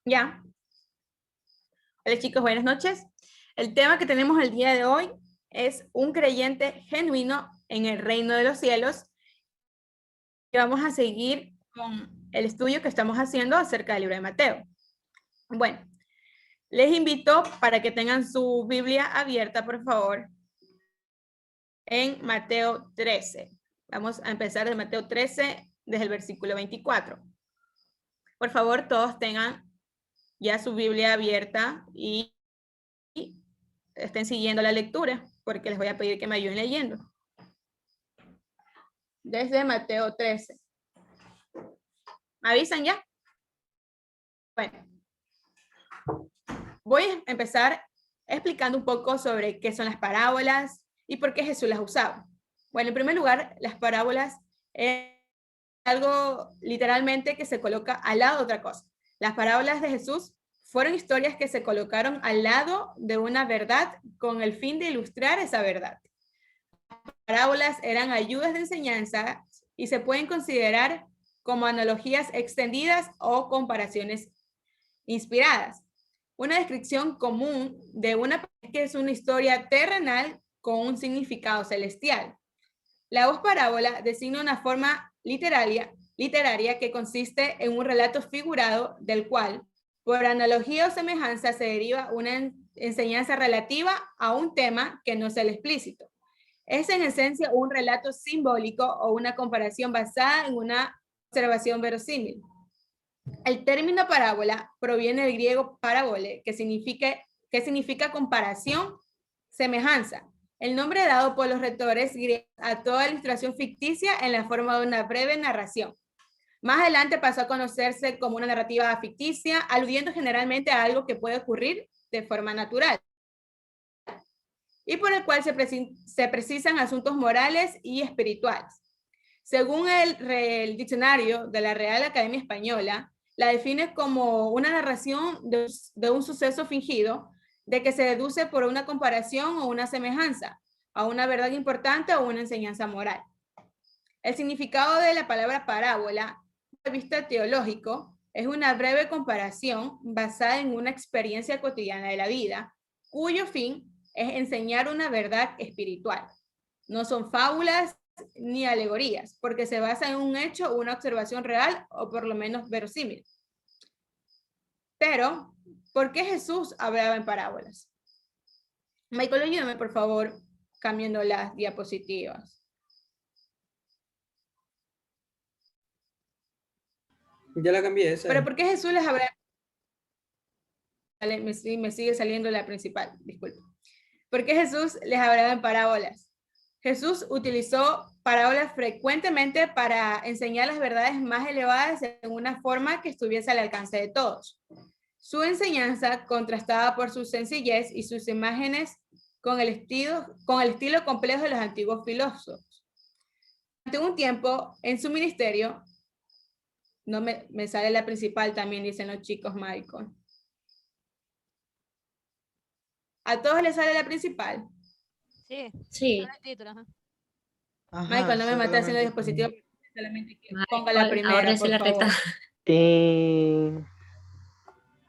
Ya. Hola chicos, buenas noches. El tema que tenemos el día de hoy es un creyente genuino en el reino de los cielos. Y vamos a seguir con el estudio que estamos haciendo acerca del libro de Mateo. Bueno, les invito para que tengan su Biblia abierta, por favor, en Mateo 13. Vamos a empezar de Mateo 13, desde el versículo 24. Por favor, todos tengan ya su Biblia abierta y estén siguiendo la lectura, porque les voy a pedir que me ayuden leyendo. Desde Mateo 13. ¿Me avisan ya? Bueno, voy a empezar explicando un poco sobre qué son las parábolas y por qué Jesús las usaba. Bueno, en primer lugar, las parábolas es algo literalmente que se coloca al lado de otra cosa. Las parábolas de Jesús fueron historias que se colocaron al lado de una verdad con el fin de ilustrar esa verdad. Las parábolas eran ayudas de enseñanza y se pueden considerar como analogías extendidas o comparaciones inspiradas. Una descripción común de una que es una historia terrenal con un significado celestial. La voz parábola designa una forma literaria que consiste en un relato figurado del cual, por analogía o semejanza, se deriva una enseñanza relativa a un tema que no es el explícito. Es en esencia un relato simbólico o una comparación basada en una observación verosímil. El término parábola proviene del griego parabole, que significa comparación, semejanza. El nombre dado por los retores griegos a toda ilustración ficticia en la forma de una breve narración. Más adelante pasó a conocerse como una narrativa ficticia, aludiendo generalmente a algo que puede ocurrir de forma natural y por el cual se precisan asuntos morales y espirituales. Según el diccionario de la Real Academia Española, la define como una narración de un suceso fingido, de que se deduce por una comparación o una semejanza a una verdad importante o una enseñanza moral. El significado de la palabra parábola, desde el punto de vista teológico, es una breve comparación basada en una experiencia cotidiana de la vida, cuyo fin es enseñar una verdad espiritual. No son fábulas ni alegorías, porque se basa en un hecho o una observación real o por lo menos verosímil. Pero, ¿por qué Jesús hablaba en parábolas? Michael, ayúdame por favor cambiando las diapositivas. Ya la cambié esa. Pero ¿por qué Jesús les hablaba? Me sigue saliendo la principal, disculpe. ¿Por qué Jesús les hablaba en parábolas? Jesús utilizó parábolas frecuentemente para enseñar las verdades más elevadas en una forma que estuviese al alcance de todos. Su enseñanza, contrastada por su sencillez y sus imágenes con el estilo complejo de los antiguos filósofos. Durante un tiempo en su ministerio, no me sale la principal también, dicen los chicos, Michael. ¿A todos les sale la principal? Sí. Sí. Ajá, Michael, no me mates haciendo diapositivas, solamente que ponga la primera, por favor.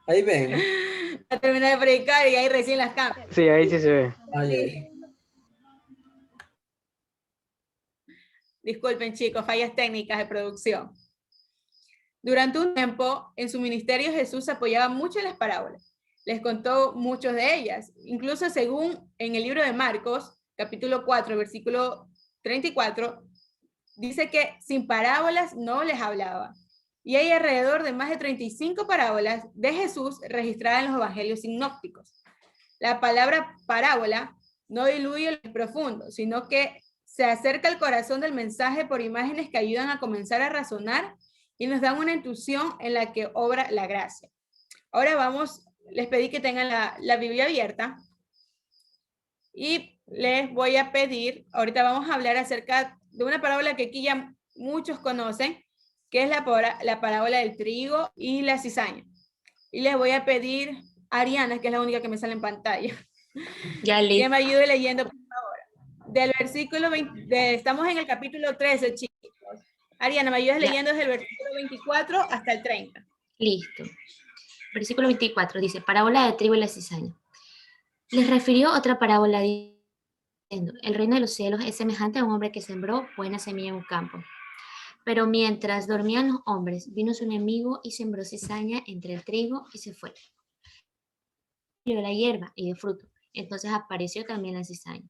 Ahí ven. Va a terminar de predicar y ahí recién las cambian. Sí, ahí sí se ve. Ay. Disculpen chicos, fallas técnicas de producción. Durante un tiempo, en su ministerio Jesús apoyaba mucho en las parábolas. Les contó muchos de ellas. Incluso según en el libro de Marcos, capítulo 4, versículo 34, dice que sin parábolas no les hablaba. Y hay alrededor de más de 35 parábolas de Jesús registradas en los evangelios sinópticos. La palabra parábola no diluye lo profundo, sino que se acerca al corazón del mensaje por imágenes que ayudan a comenzar a razonar y nos dan una intuición en la que obra la gracia. Ahora vamos, les pedí que tengan la Biblia abierta y les voy a pedir, ahorita vamos a hablar acerca de una parábola que aquí ya muchos conocen, que es la parábola del trigo y la cizaña. Y les voy a pedir a Ariana, que es la única que me sale en pantalla, Ya listo. que me ayude leyendo, por favor. Del versículo 20, estamos en el capítulo 13, chicos. Ariana, ¿me ayudas leyendo desde el versículo 24 hasta el 30? Listo. versículo 24 dice, parábola de trigo y la cizaña. Les refirió otra parábola diciendo, el reino de los cielos es semejante a un hombre que sembró buena semilla en un campo. Pero mientras dormían los hombres, vino su enemigo y sembró cizaña entre el trigo y se fue. Dio la hierba y de fruto. Entonces apareció también la cizaña.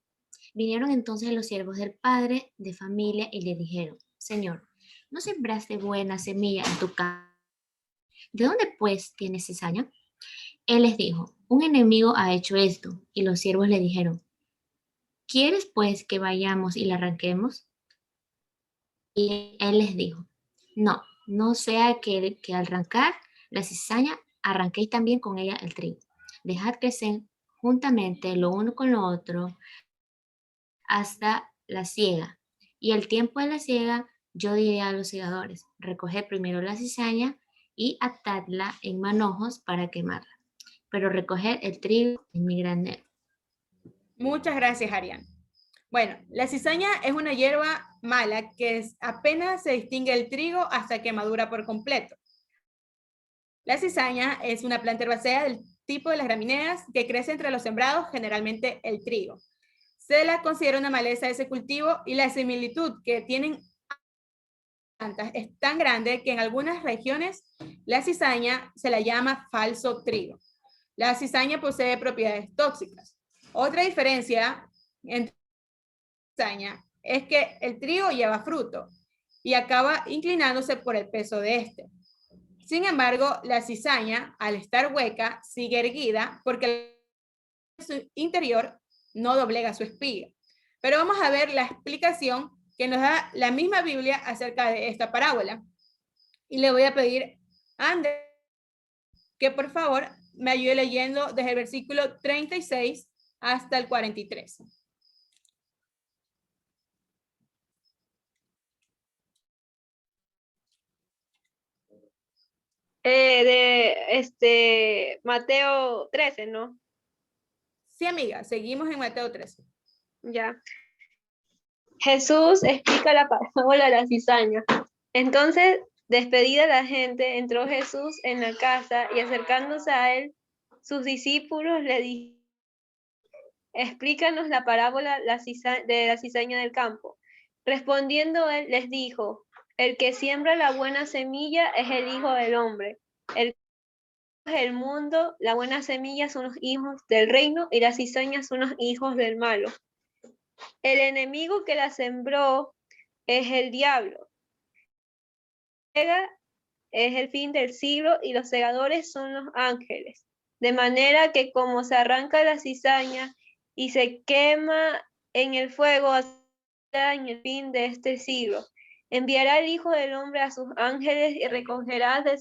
Vinieron entonces los siervos del padre de familia y le dijeron, Señor, ¿no sembraste buena semilla en tu campo? ¿De dónde pues tienes cizaña? Él les dijo, un enemigo ha hecho esto. Y los siervos le dijeron, ¿quieres pues que vayamos y la arranquemos? Y él les dijo, no, no sea que al arrancar la cizaña, arranquéis también con ella el trigo. Dejad crecer juntamente lo uno con lo otro hasta la siega. Y al tiempo de la siega, yo diré a los segadores, recoged primero la cizaña y atadla en manojos para quemarla, pero recoged el trigo en mi granero. Muchas gracias, Arián. Bueno, la cizaña es una hierba mala que apenas se distingue el trigo hasta que madura por completo. La cizaña es una planta herbácea del tipo de las gramíneas que crece entre los sembrados, generalmente el trigo. Se la considera una maleza de ese cultivo y la similitud que tienen plantas es tan grande que en algunas regiones la cizaña se la llama falso trigo. La cizaña posee propiedades tóxicas. Otra diferencia entre la cizaña es que el trigo lleva fruto y acaba inclinándose por el peso de este. Sin embargo, la cizaña, al estar hueca, sigue erguida porque su interior no doblega su espiga. Pero vamos a ver la explicación que nos da la misma Biblia acerca de esta parábola. Y le voy a pedir a Andrés que por favor me ayude leyendo desde el versículo 36 hasta el 43. Mateo 13, ¿no? Sí, amiga, seguimos en Mateo 13. Ya. Jesús explica la parábola de la cizaña. Entonces, despedida la gente, entró Jesús en la casa y acercándose a él, sus discípulos le dijeron, explícanos la parábola de la cizaña del campo. Respondiendo él, les dijo, el que siembra la buena semilla es el Hijo del Hombre. El del mundo, la buena semilla son los hijos del reino y las cizañas son los hijos del malo. El enemigo que la sembró es el diablo. Es el fin del siglo y los segadores son los ángeles. De manera que como se arranca la cizaña y se quema en el fuego hasta en el fin de este siglo, enviará el Hijo del Hombre a sus ángeles y recogerá de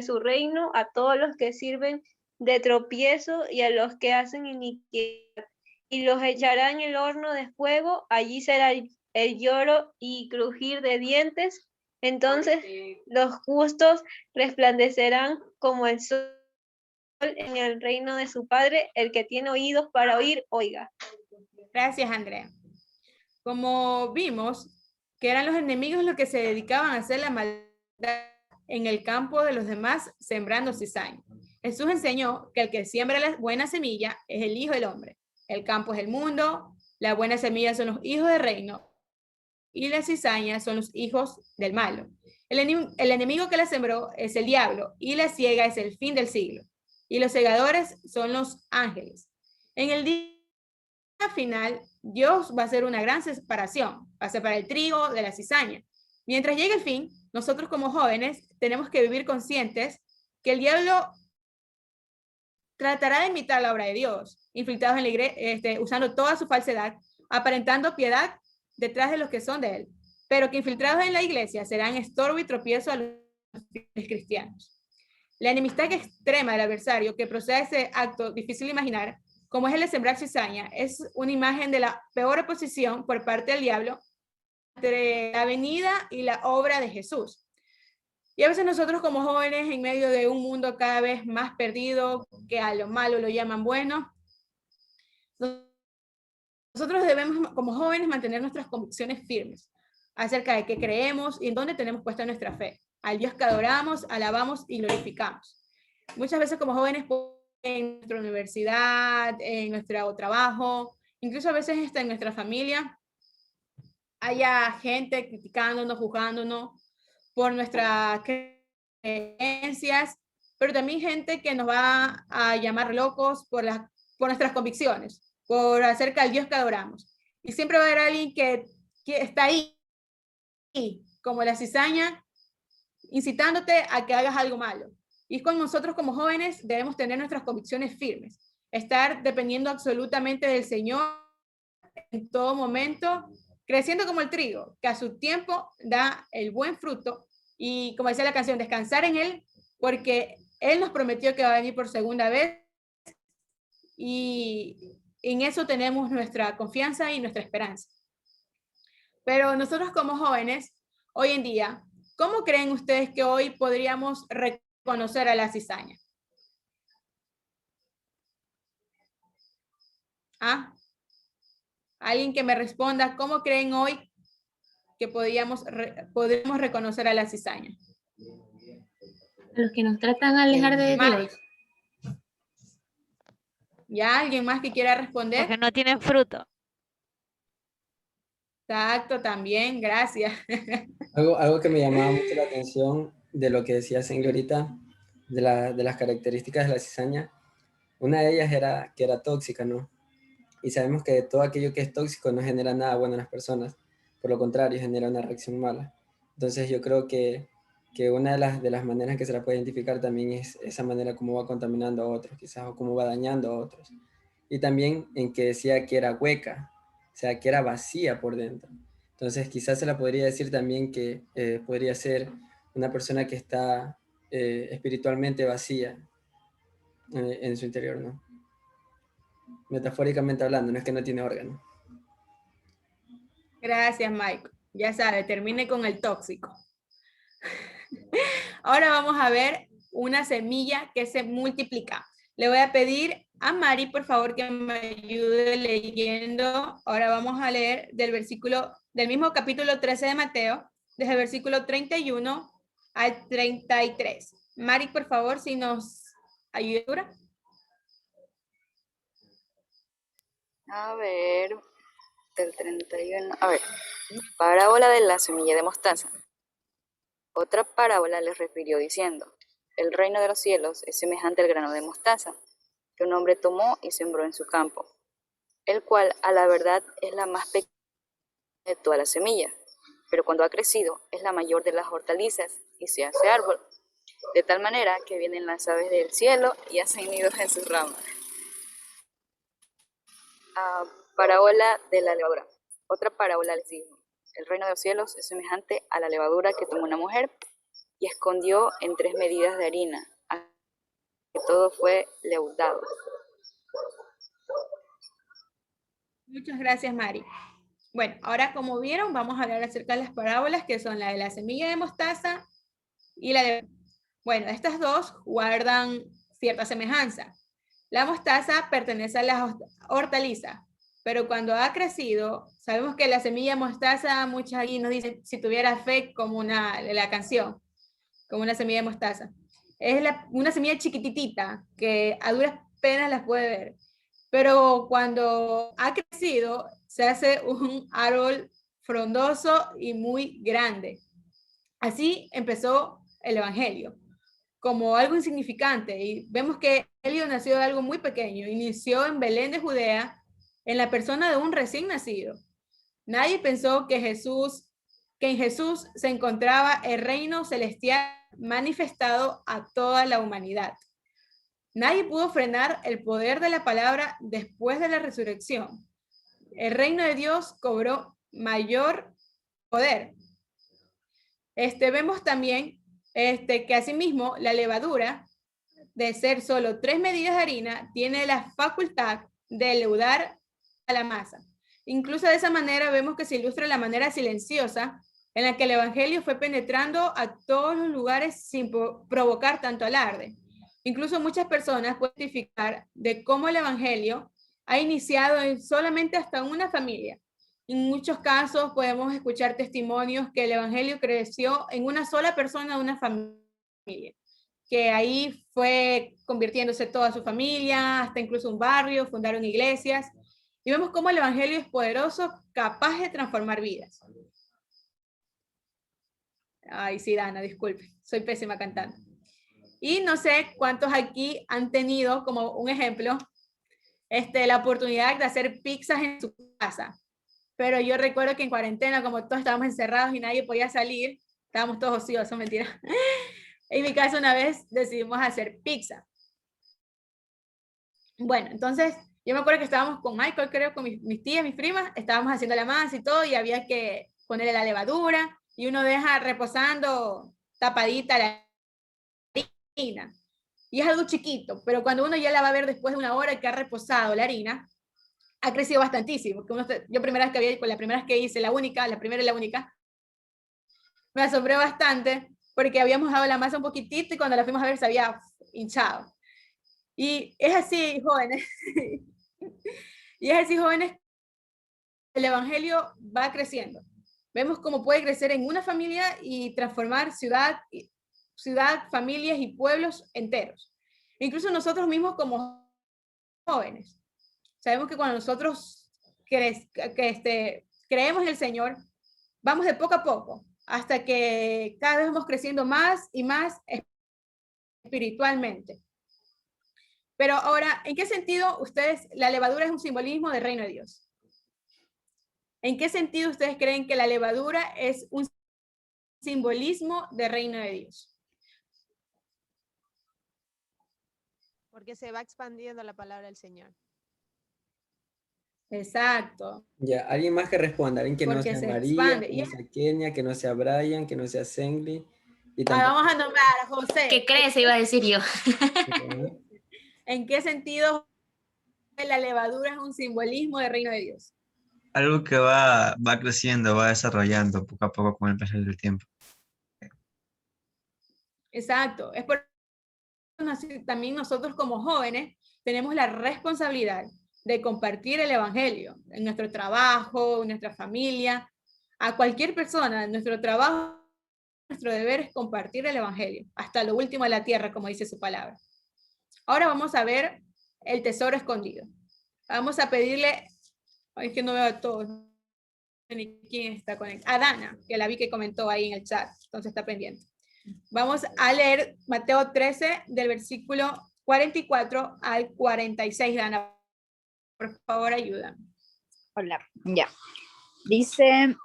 su reino a todos los que sirven de tropiezo y a los que hacen iniquidad, y los echará en el horno de fuego. Allí será el lloro y crujir de dientes. Entonces los justos resplandecerán como el sol en el reino de su Padre. El que tiene oídos para oír, oiga. Gracias, Andrea. Como vimos, que eran los enemigos los que se dedicaban a hacer la maldad en el campo de los demás, sembrando cizaña. Jesús enseñó que el que siembra la buena semilla es el Hijo del Hombre. El campo es el mundo, la buena semilla son los hijos del reino y la cizaña son los hijos del malo. El enemigo que la sembró es el diablo y la siega es el fin del siglo. Y los segadores son los ángeles. En el día final, Dios va a hacer una gran separación, va a separar el trigo de la cizaña. Mientras llegue el fin, nosotros como jóvenes tenemos que vivir conscientes que el diablo tratará de imitar la obra de Dios, infiltrados en la iglesia, usando toda su falsedad, aparentando piedad detrás de los que son de él, pero que infiltrados en la iglesia serán estorbo y tropiezo a los cristianos. La enemistad extrema del adversario que procede de ese acto difícil de imaginar, como es el de sembrar cizaña, es una imagen de la peor oposición por parte del diablo entre la venida y la obra de Jesús. Y a veces nosotros como jóvenes, en medio de un mundo cada vez más perdido, que a lo malo lo llaman bueno, nosotros debemos como jóvenes mantener nuestras convicciones firmes acerca de qué creemos y en dónde tenemos puesta nuestra fe, al Dios que adoramos, alabamos y glorificamos. Muchas veces como jóvenes en nuestra universidad, en nuestro trabajo, incluso a veces hasta en nuestra familia, haya gente criticándonos, juzgándonos por nuestras creencias, pero también gente que nos va a llamar locos por nuestras convicciones, por acerca del Dios que adoramos. Y siempre va a haber alguien que está ahí, como la cizaña, incitándote a que hagas algo malo. Y con nosotros como jóvenes debemos tener nuestras convicciones firmes, estar dependiendo absolutamente del Señor en todo momento, creciendo como el trigo, que a su tiempo da el buen fruto, y como decía la canción, descansar en Él, porque Él nos prometió que va a venir por segunda vez, y en eso tenemos nuestra confianza y nuestra esperanza. Pero nosotros como jóvenes, hoy en día, ¿cómo creen ustedes que hoy podríamos reconocer a la cizaña? ¿Ah? Alguien que me responda, ¿cómo creen hoy que podríamos reconocer a la cizaña? Los que nos tratan de alejar de Dios. ¿Ya? ¿Alguien más que quiera responder? Porque no tienen fruto. Exacto, también, gracias. Algo que me llamaba mucho la atención de lo que decía Cindy ahorita, de las características de la cizaña, una de ellas era que era tóxica, ¿no? Y sabemos que todo aquello que es tóxico no genera nada bueno en las personas, por lo contrario, genera una reacción mala. Entonces yo creo que una de las maneras que se la puede identificar también es esa manera como va contaminando a otros, quizás, o cómo va dañando a otros. Y también en que decía que era hueca, o sea, que era vacía por dentro. Entonces quizás se la podría decir también que podría ser una persona que está espiritualmente vacía en su interior, ¿no? Metafóricamente hablando, no es que no tiene órgano. Gracias, Mike. Ya sabe, termine con el tóxico. Ahora vamos a ver una semilla que se multiplica. Le voy a pedir a Mari, por favor, que me ayude leyendo. Ahora vamos a leer del mismo capítulo 13 de Mateo, desde el versículo 31 al 33. Mari, por favor, si nos ayuda. A ver, del 31. A ver, parábola de la semilla de mostaza. Otra parábola les refirió diciendo: el reino de los cielos es semejante al grano de mostaza, que un hombre tomó y sembró en su campo, el cual a la verdad es la más pequeña de todas las semillas, pero cuando ha crecido es la mayor de las hortalizas y se hace árbol, de tal manera que vienen las aves del cielo y hacen nidos en sus ramas. Parábola de la levadura. Otra parábola les dijo: el reino de los cielos es semejante a la levadura que tomó una mujer y escondió en 3 medidas de harina, hasta que todo fue leudado. Muchas gracias, Mari. Bueno, ahora como vieron, vamos a hablar acerca de las parábolas, que son la de la semilla de mostaza y la de... Bueno, estas dos guardan cierta semejanza. La mostaza pertenece a las hortalizas, pero cuando ha crecido, sabemos que la semilla de mostaza, muchos aquí nos dicen, si tuviera fe, como la canción, como una semilla de mostaza. Es una semilla chiquititita, que a duras penas las puede ver. Pero cuando ha crecido, se hace un árbol frondoso y muy grande. Así empezó el Evangelio, como algo insignificante. Y vemos que el Evangelio nació de algo muy pequeño. Inició en Belén de Judea, en la persona de un recién nacido. Nadie pensó que en Jesús se encontraba el reino celestial manifestado a toda la humanidad. Nadie pudo frenar el poder de la palabra después de la resurrección. El reino de Dios cobró mayor poder. Vemos también que asimismo la levadura, de ser solo 3 medidas de harina, tiene la facultad de leudar a la masa. Incluso de esa manera vemos que se ilustra la manera silenciosa en la que el Evangelio fue penetrando a todos los lugares sin provocar tanto alarde. Incluso muchas personas pueden testificar de cómo el Evangelio ha iniciado solamente hasta una familia. En muchos casos podemos escuchar testimonios que el Evangelio creció en una sola persona de una familia, que ahí fue convirtiéndose toda su familia, hasta incluso un barrio, fundaron iglesias, y vemos cómo el evangelio es poderoso, capaz de transformar vidas. Ay, sí, Dana, disculpe, soy pésima cantando. Y no sé cuántos aquí han tenido, como un ejemplo, la oportunidad de hacer pizzas en su casa. Pero yo recuerdo que en cuarentena, como todos estábamos encerrados y nadie podía salir, estábamos todos ociosos, mentira. En mi casa una vez decidimos hacer pizza. Bueno, entonces yo me acuerdo que estábamos con Michael, creo, con mis tías, mis primas, estábamos haciendo la masa y todo, y había que ponerle la levadura, y uno deja reposando tapadita la harina. Y es algo chiquito, pero cuando uno ya la va a ver después de una hora que ha reposado la harina, ha crecido bastantísimo. Yo primera vez que había, con la primera vez que hice, la primera y la única, me asombró bastante porque habíamos dado la masa un poquitito y cuando la fuimos a ver se había hinchado. Y es así, jóvenes. Y es así, jóvenes, el evangelio va creciendo. Vemos cómo puede crecer en una familia y transformar ciudad, familias y pueblos enteros. Incluso nosotros mismos como jóvenes. Sabemos que cuando nosotros creemos en el Señor, vamos de poco a poco, hasta que cada vez vamos creciendo más y más espiritualmente. Pero ahora, ¿en qué sentido la levadura es un simbolismo del reino de Dios? ¿En qué sentido ustedes creen que la levadura es un simbolismo del reino de Dios? Porque se va expandiendo la palabra del Señor. Exacto. Ya, alguien más que responda, alguien que no Porque sea se María, expande. que no sea Kenia, que no sea Brian, que no sea Sengli. Y Vamos a nombrar a José. ¿Qué crece? Iba a decir yo. ¿En qué sentido la levadura es un simbolismo del reino de Dios? Algo que va creciendo, va desarrollando poco a poco con el pasar del tiempo. Exacto. Es por eso también nosotros como jóvenes tenemos la responsabilidad de compartir el evangelio en nuestro trabajo, en nuestra familia, a cualquier persona. En nuestro trabajo, nuestro deber es compartir el evangelio hasta lo último de la tierra, como dice su palabra. Ahora vamos a ver el tesoro escondido. Vamos a pedirle, es que no veo a todos, ni quién está conectado. A Dana, que la vi que comentó ahí en el chat, entonces está pendiente. Vamos a leer Mateo 13 del versículo 44 al 46, Dana. Por favor, ayúdame. Hola, ya. Dice,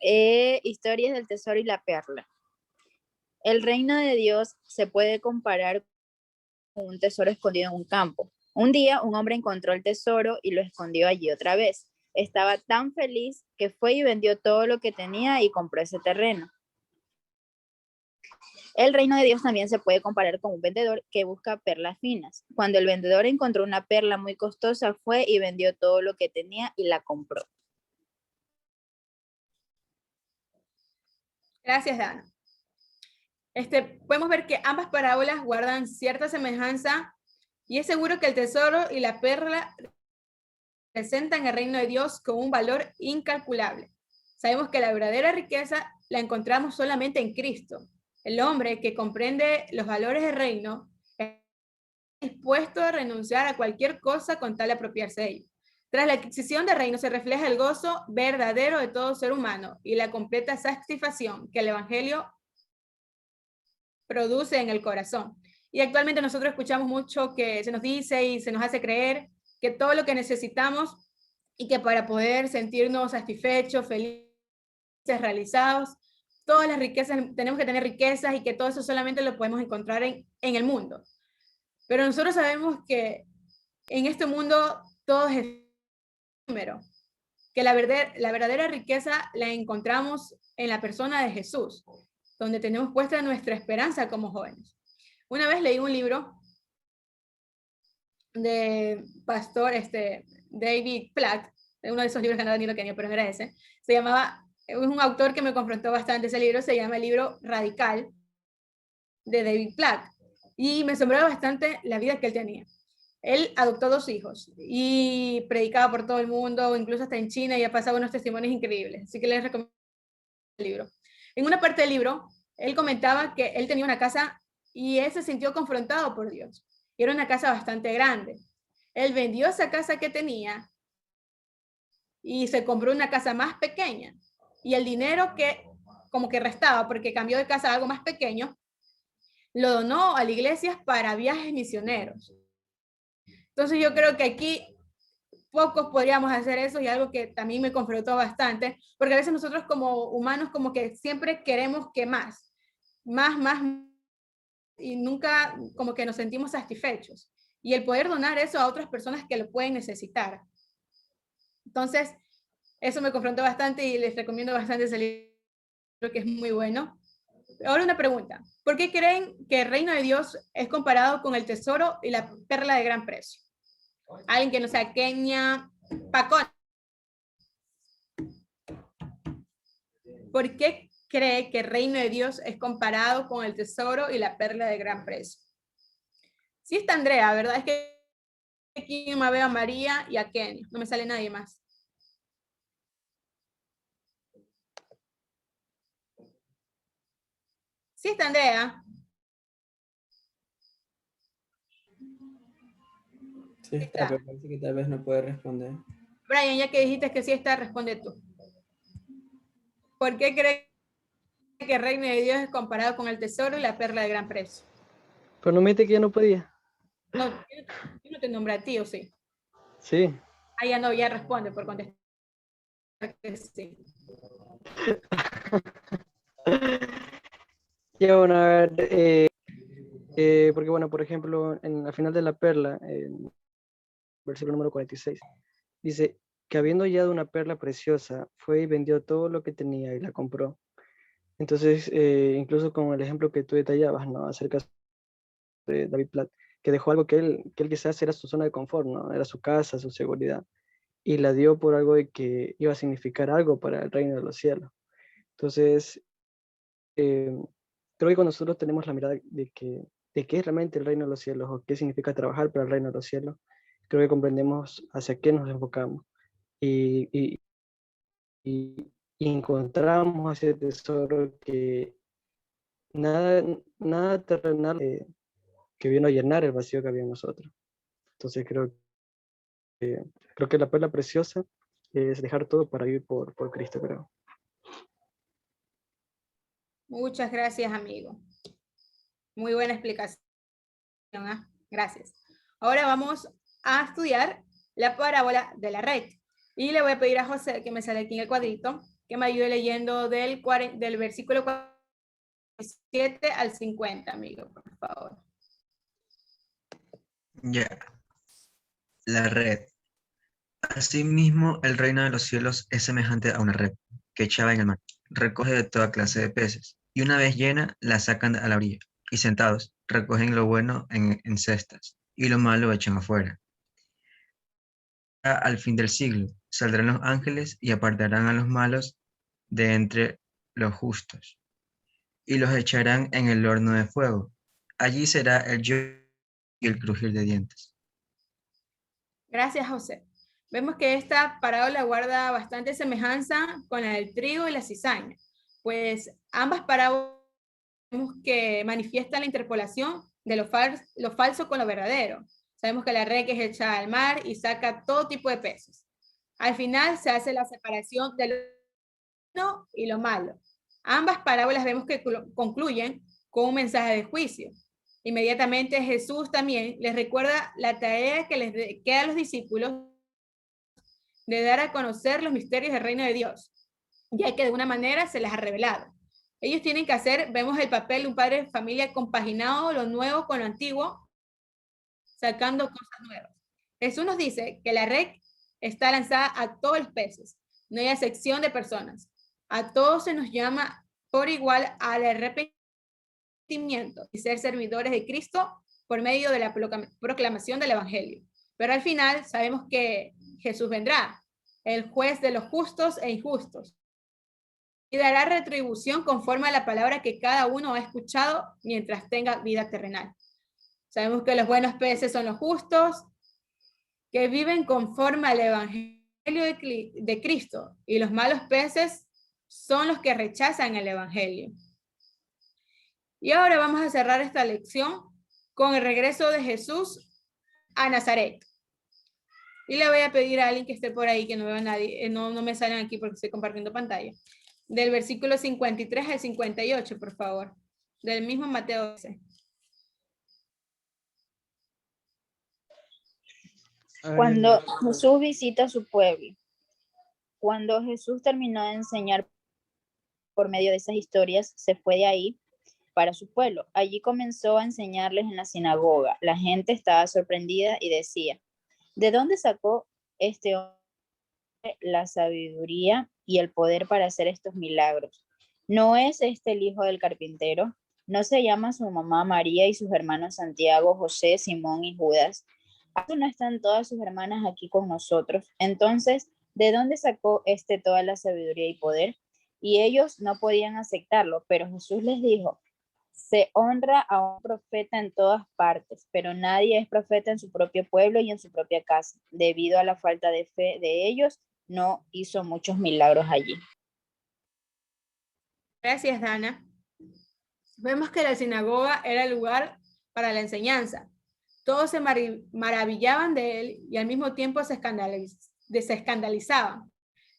historias del tesoro y la perla. El reino de Dios se puede comparar con un tesoro escondido en un campo. Un día un hombre encontró el tesoro y lo escondió allí otra vez. Estaba tan feliz que fue y vendió todo lo que tenía y compró ese terreno. El reino de Dios también se puede comparar con un vendedor que busca perlas finas. Cuando el vendedor encontró una perla muy costosa, fue y vendió todo lo que tenía y la compró. Gracias, Dana. Podemos ver que ambas parábolas guardan cierta semejanza y es seguro que el tesoro y la perla presentan el reino de Dios con un valor incalculable. Sabemos que la verdadera riqueza la encontramos solamente en Cristo. El hombre que comprende los valores del reino es dispuesto a renunciar a cualquier cosa con tal de apropiarse de ello. Tras la adquisición del reino se refleja el gozo verdadero de todo ser humano y la completa satisfacción que el evangelio produce en el corazón. Y actualmente nosotros escuchamos mucho que se nos dice y se nos hace creer que todo lo que necesitamos y que para poder sentirnos satisfechos, felices, realizados, todas las riquezas, tenemos que tener riquezas y que todo eso solamente lo podemos encontrar en el mundo. Pero nosotros sabemos que en este mundo todo es efímero, que la verdadera riqueza la encontramos en la persona de Jesús, donde tenemos puesta nuestra esperanza como jóvenes. Una vez leí un libro de pastor David Platt, uno de esos libros que no Danilo Kenia, pero no era ese, se llamaba, es un autor que me confrontó bastante ese libro, se llama el libro Radical de David Platt, y me asombraba bastante la vida que él tenía. Él adoptó 2 hijos y predicaba por todo el mundo, incluso hasta en China, y ha pasado unos testimonios increíbles, así que les recomiendo el libro. En una parte del libro, él comentaba que él tenía una casa y él se sintió confrontado por Dios. Y era una casa bastante grande. Él vendió esa casa que tenía y se compró una casa más pequeña. Y el dinero que como que restaba, porque cambió de casa a algo más pequeño, lo donó a la iglesia para viajes misioneros. Entonces yo creo que aquí pocos podríamos hacer eso, y algo que también me confrontó bastante, porque a veces nosotros como humanos como que siempre queremos que más, y nunca como que nos sentimos satisfechos. Y el poder donar eso a otras personas que lo pueden necesitar. Entonces, eso me confrontó bastante y les recomiendo bastante ese libro, que es muy bueno. Ahora una pregunta. ¿Por qué creen que el reino de Dios es comparado con el tesoro y la perla de gran precio? Alguien que no sea Kenia, Pacón. ¿Por qué cree que el reino de Dios es comparado con el tesoro y la perla de gran precio? Sí está Andrea, ¿verdad? Es que aquí me veo a María y a Kenia. No me sale nadie más. Sí está Andrea. Sí está, pero parece que tal vez no puede responder. Brian, ya que dijiste que sí está, responde tú. ¿Por qué cree que el reino de Dios es comparado con el tesoro y la perla de gran precio? Pero no me dijiste que ya no podía. No, yo no te nombré a ti, ¿o sí? Sí. Ah, ya no, ya responde por contestar que sí. Ya, bueno, a ver, porque bueno, por ejemplo, en la final de la perla, en versículo número 46, dice que habiendo hallado una perla preciosa, fue y vendió todo lo que tenía y la compró. Entonces, incluso con el ejemplo que tú detallabas, ¿no? Acerca de David Platt, que dejó algo que él quizás era su zona de confort, ¿no? Era su casa, su seguridad, y la dio por algo de que iba a significar algo para el reino de los cielos. Entonces, creo que cuando nosotros tenemos la mirada de qué es realmente el reino de los cielos o qué significa trabajar para el reino de los cielos, creo que comprendemos hacia qué nos enfocamos y, y encontramos ese tesoro que nada terrenal que vino a llenar el vacío que había en nosotros. Entonces creo que la perla preciosa es dejar todo para vivir por Cristo, creo. Muchas gracias, amigo. Muy buena explicación. ¿Eh? Gracias. Ahora vamos a estudiar la parábola de la red. Y le voy a pedir a José, que me sale aquí en el cuadrito, que me ayude leyendo del versículo 47 al 50, amigo, por favor. Ya. La red. Asimismo, el reino de los cielos es semejante a una red que echada en el mar. Recoge de toda clase de peces, y una vez llena, la sacan a la orilla, y sentados, recogen lo bueno en cestas, y lo malo echan afuera. Al fin del siglo, saldrán los ángeles y apartarán a los malos de entre los justos, y los echarán en el horno de fuego. Allí será el lloro y el crujir de dientes. Gracias, José. Vemos que esta parábola guarda bastante semejanza con la del trigo y la cizaña, pues ambas parábolas vemos que manifiestan la interpolación de lo falso con lo verdadero. Sabemos que la red es echada al mar y saca todo tipo de peces. Al final se hace la separación de lo bueno y lo malo. Ambas parábolas vemos que concluyen con un mensaje de juicio. Inmediatamente Jesús también les recuerda la tarea que les queda a los discípulos de dar a conocer los misterios del reino de Dios, ya que de una manera se les ha revelado. Ellos tienen que hacer, vemos el papel de un padre de familia compaginado lo nuevo con lo antiguo, sacando cosas nuevas. Jesús nos dice que la red está lanzada a todos los peces, no hay excepción de personas. A todos se nos llama por igual al arrepentimiento y ser servidores de Cristo por medio de la proclamación del Evangelio. Pero al final sabemos que Jesús vendrá, el juez de los justos e injustos, y dará retribución conforme a la palabra que cada uno ha escuchado mientras tenga vida terrenal. Sabemos que los buenos peces son los justos, que viven conforme al Evangelio de Cristo, y los malos peces son los que rechazan el Evangelio. Y ahora vamos a cerrar esta lección con el regreso de Jesús a Nazaret. Y le voy a pedir a alguien que esté por ahí, que no veo a nadie, no me salen aquí porque estoy compartiendo pantalla, del versículo 53 al 58, por favor, del mismo Mateo 12. Cuando Jesús visita su pueblo. Cuando Jesús terminó de enseñar por medio de esas historias, se fue de ahí para su pueblo. Allí comenzó a enseñarles en la sinagoga. La gente estaba sorprendida y decía, ¿de dónde sacó este hombre la sabiduría y el poder para hacer estos milagros? ¿No es este el hijo del carpintero? ¿No se llama su mamá María y sus hermanos Santiago, José, Simón y Judas? ¿Acaso no están todas sus hermanas aquí con nosotros? Entonces, ¿de dónde sacó toda la sabiduría y poder? Y ellos no podían aceptarlo, pero Jesús les dijo, se honra a un profeta en todas partes, pero nadie es profeta en su propio pueblo y en su propia casa. Debido a la falta de fe de ellos, no hizo muchos milagros allí. Gracias, Dana. Vemos que la sinagoga era el lugar para la enseñanza. Todos se maravillaban de él y al mismo tiempo se escandalizaban.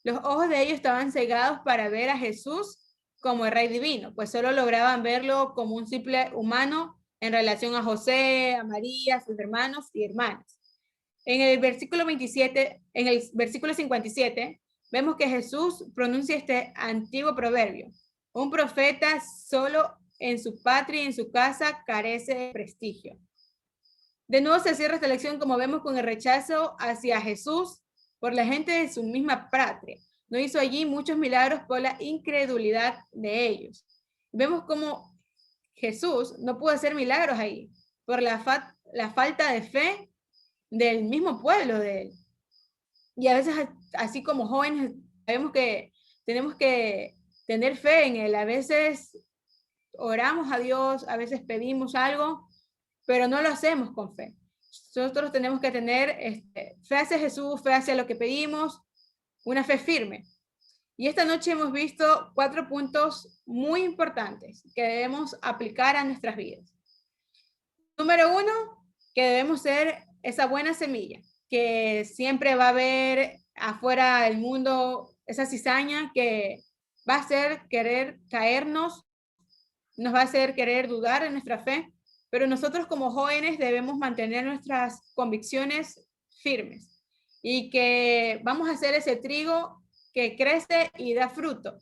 Los ojos de ellos estaban cegados para ver a Jesús como el Rey Divino, pues solo lograban verlo como un simple humano en relación a José, a María, a sus hermanos y hermanas. En el versículo 27, en el versículo 57, vemos que Jesús pronuncia este antiguo proverbio. Un profeta solo en su patria y en su casa carece de prestigio. De nuevo se cierra esta lección, como vemos, con el rechazo hacia Jesús por la gente de su misma patria. No hizo allí muchos milagros por la incredulidad de ellos. Vemos cómo Jesús no pudo hacer milagros ahí por la falta de fe del mismo pueblo de él. Y a veces, así como jóvenes, sabemos que tenemos que tener fe en él. A veces oramos a Dios, a veces pedimos algo, pero no lo hacemos con fe. Nosotros tenemos que tener fe hacia Jesús, fe hacia lo que pedimos, una fe firme. Y esta noche hemos visto 4 puntos muy importantes que debemos aplicar a nuestras vidas. Número 1, que debemos ser esa buena semilla, que siempre va a haber afuera del mundo esa cizaña que va a hacer querer caernos, nos va a hacer querer dudar en nuestra fe, pero nosotros como jóvenes debemos mantener nuestras convicciones firmes y que vamos a hacer ese trigo que crece y da fruto.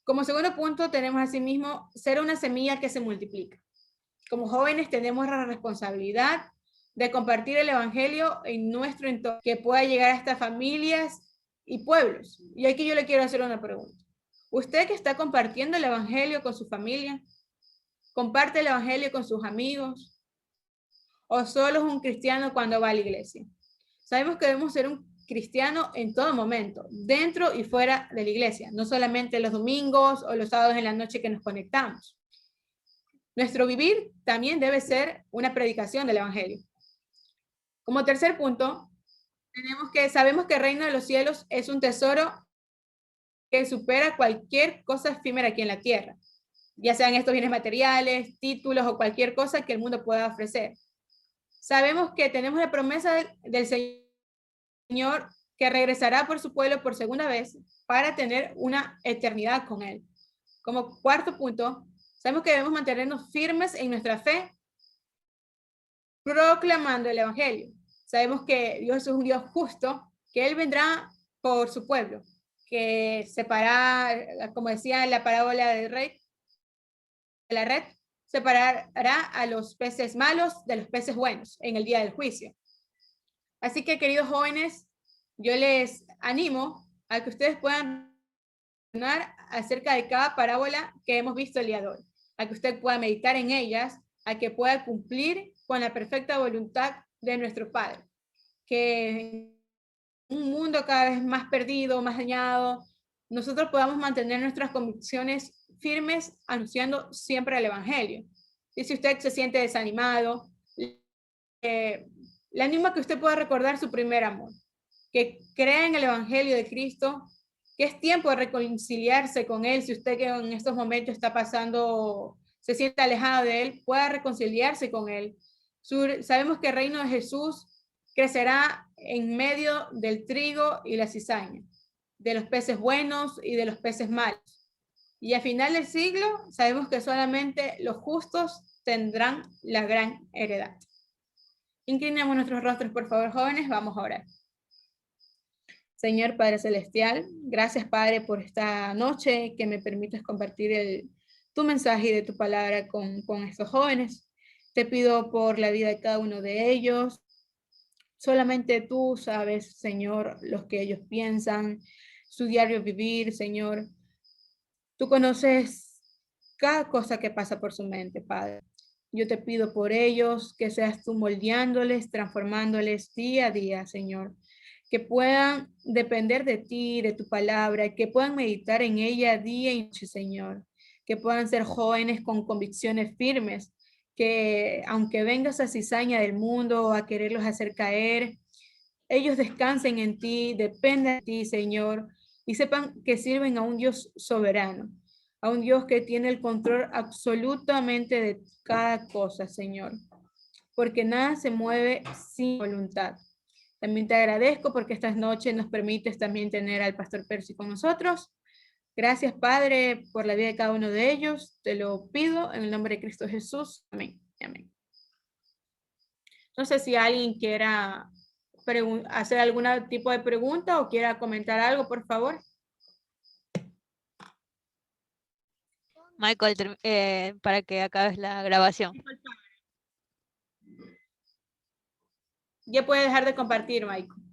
Como segundo punto, tenemos asimismo ser una semilla que se multiplica. Como jóvenes tenemos la responsabilidad de compartir el evangelio en nuestro entorno, que pueda llegar a estas familias y pueblos. Y aquí yo le quiero hacer una pregunta. ¿Usted que está compartiendo el evangelio con su familia, comparte el evangelio con sus amigos, o solo es un cristiano cuando va a la iglesia? Sabemos que debemos ser un cristiano en todo momento, dentro y fuera de la iglesia, no solamente los domingos o los sábados en la noche que nos conectamos. Nuestro vivir también debe ser una predicación del evangelio. Como tercer punto, sabemos que el reino de los cielos es un tesoro que supera cualquier cosa efímera aquí en la tierra, ya sean estos bienes materiales, títulos o cualquier cosa que el mundo pueda ofrecer. Sabemos que tenemos la promesa del Señor que regresará por su pueblo por segunda vez para tener una eternidad con él. Como cuarto punto, sabemos que debemos mantenernos firmes en nuestra fe, proclamando el evangelio. Sabemos que Dios es un Dios justo, que Él vendrá por su pueblo, que separará, como decía en la parábola del rey, de la red, separará a los peces malos de los peces buenos en el día del juicio. Así que, queridos jóvenes, yo les animo a que ustedes puedan reflexionar acerca de cada parábola que hemos visto el día de hoy, a que usted pueda meditar en ellas, a que pueda cumplir con la perfecta voluntad de nuestro Padre. Que en un mundo cada vez más perdido, más dañado, nosotros podamos mantener nuestras convicciones firmes, anunciando siempre el evangelio. Y si usted se siente desanimado, le animo a que usted pueda recordar su primer amor, que crea en el evangelio de Cristo, que es tiempo de reconciliarse con él. Si usted que en estos momentos está pasando se sienta alejado de él, pueda reconciliarse con él. Sabemos que el reino de Jesús crecerá en medio del trigo y la cizaña, de los peces buenos y de los peces malos. Y al final del siglo sabemos que solamente los justos tendrán la gran heredad. Inclinemos nuestros rostros, por favor, jóvenes, vamos a orar. Señor Padre Celestial, gracias Padre por esta noche que me permites compartir tu mensaje y de tu palabra con estos jóvenes. Te pido por la vida de cada uno de ellos. Solamente tú sabes, Señor, lo que ellos piensan, su diario vivir, Señor. Tú conoces cada cosa que pasa por su mente, Padre. Yo te pido por ellos que seas tú moldeándoles, transformándoles día a día, Señor. Que puedan depender de ti, de tu palabra, que puedan meditar en ella día y noche, Señor. Que puedan ser jóvenes con convicciones firmes, que aunque venga esa cizaña del mundo a quererlos hacer caer, ellos descansen en ti, dependan de ti, Señor, y sepan que sirven a un Dios soberano, a un Dios que tiene el control absolutamente de cada cosa, Señor, porque nada se mueve sin voluntad. También te agradezco porque estas noches nos permites también tener al Pastor Percy con nosotros. Gracias, Padre, por la vida de cada uno de ellos. Te lo pido en el nombre de Cristo Jesús. Amén. Amén. No sé si alguien quiera hacer algún tipo de pregunta o quiera comentar algo, por favor. Michael, para que acabes la grabación. Ya puede dejar de compartir, Michael.